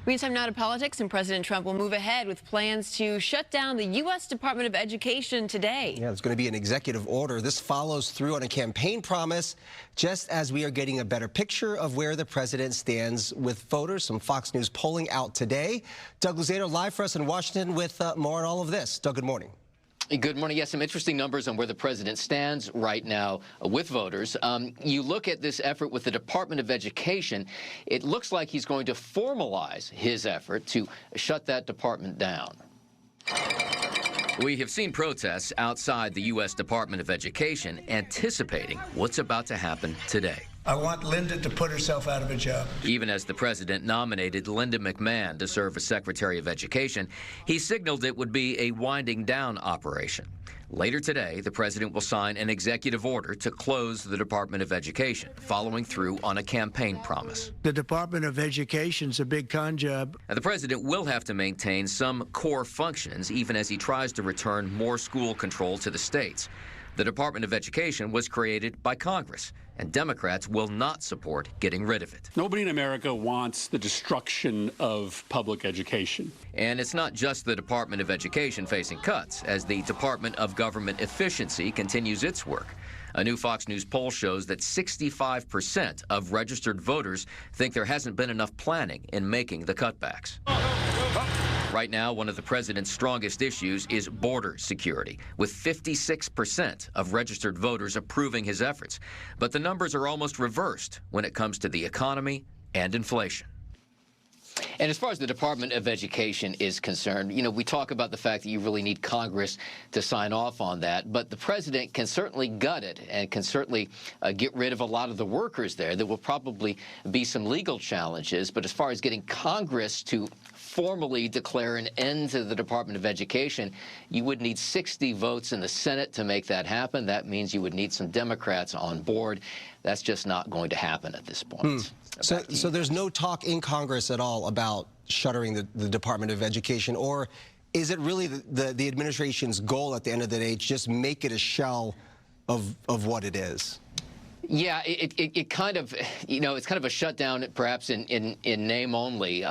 Meantime, now to politics, and President Trump will move ahead with plans to shut down the U.S. Department of Education today. Yeah, there's going to be an executive order. This follows through on a campaign promise, just as we are getting a better picture of where the president stands with voters. Some Fox News polling out today. Doug Luzader live for us in Washington with more on all of this. Doug, good morning. Good morning. Yes, some interesting numbers on where the president stands right now with voters. You look at this effort with the Department of Education, it looks like he's going to formalize his effort to shut that department down. We have seen protests outside the U.S. Department of Education anticipating what's about to happen today. I want Linda to put herself out of a job. Even as the president nominated Linda McMahon to serve as Secretary of Education, he signaled it would be a winding down operation. Later today, the president will sign an executive order to close the Department of Education, following through on a campaign promise. The Department of Education's a big con job. Now, the president will have to maintain some core functions, even as he tries to return more school control to the states. The Department of Education was created by Congress, and Democrats will not support getting rid of it. Nobody in America wants the destruction of public education. And it's not just the Department of Education facing cuts, as the Department of Government Efficiency continues its work. A new Fox News poll shows that 65% of registered voters think there hasn't been enough planning in making the cutbacks. Right now, one of the president's strongest issues is border security, with 56% of registered voters approving his efforts. But the numbers are almost reversed when it comes to the economy and inflation. And as far as the Department of Education is concerned, you know, we talk about the fact that you really need Congress to sign off on that, but the president can certainly gut it and can certainly get rid of a lot of the workers there. There will probably be some legal challenges, but as far as getting Congress to formally declare an end to the Department of Education, you would need 60 votes in the Senate to make that happen. That means you would need some Democrats on board. That's just not going to happen at this point. So there's no talk in Congress at all about shuttering the Department of Education, or is it really the administration's goal at the end of the day to just make it a shell of what it is? Yeah, it kind of, you know, it's kind of a shutdown perhaps in name only,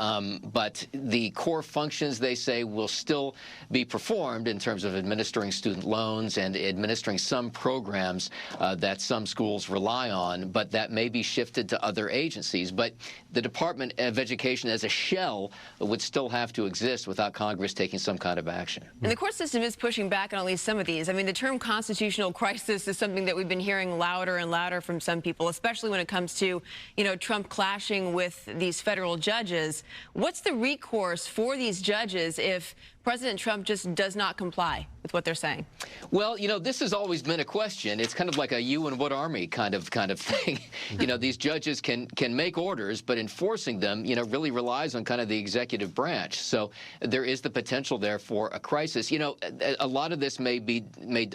but the core functions, they say, will still be performed in terms of administering student loans and administering some programs that some schools rely on, but that may be shifted to other agencies. But the Department of Education as a shell would still have to exist without Congress taking some kind of action. And the court system is pushing back on at least some of these. I mean, the term constitutional crisis is something that we've been hearing louder and louder from some people, especially when it comes to, you know, Trump clashing with these federal judges. What's the recourse for these judges if President Trump just does not comply with what they're saying? Well, you know, this has always been a question. It's kind of like a you and what army kind of thing. You know, these judges can make orders, but enforcing them, you know, really relies on kind of the executive branch. So there is the potential there for a crisis. You know, a lot of this may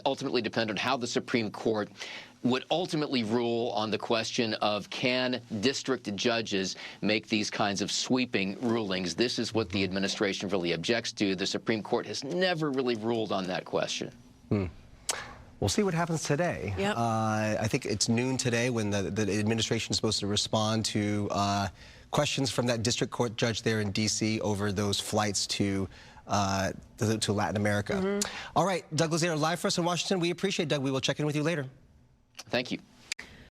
ultimately depend on how the Supreme Court would ultimately rule on the question of, can district judges make these kinds of sweeping rulings? This is what the administration really objects to. The Supreme Court has never really ruled on that question. We'll see what happens today. Yep. I think it's noon today when the administration is supposed to respond to questions from that district court judge there in D.C. over those flights to Latin America. All right, Doug Luzader live for us in Washington. We appreciate it, Doug. We will check in with you later. Thank you.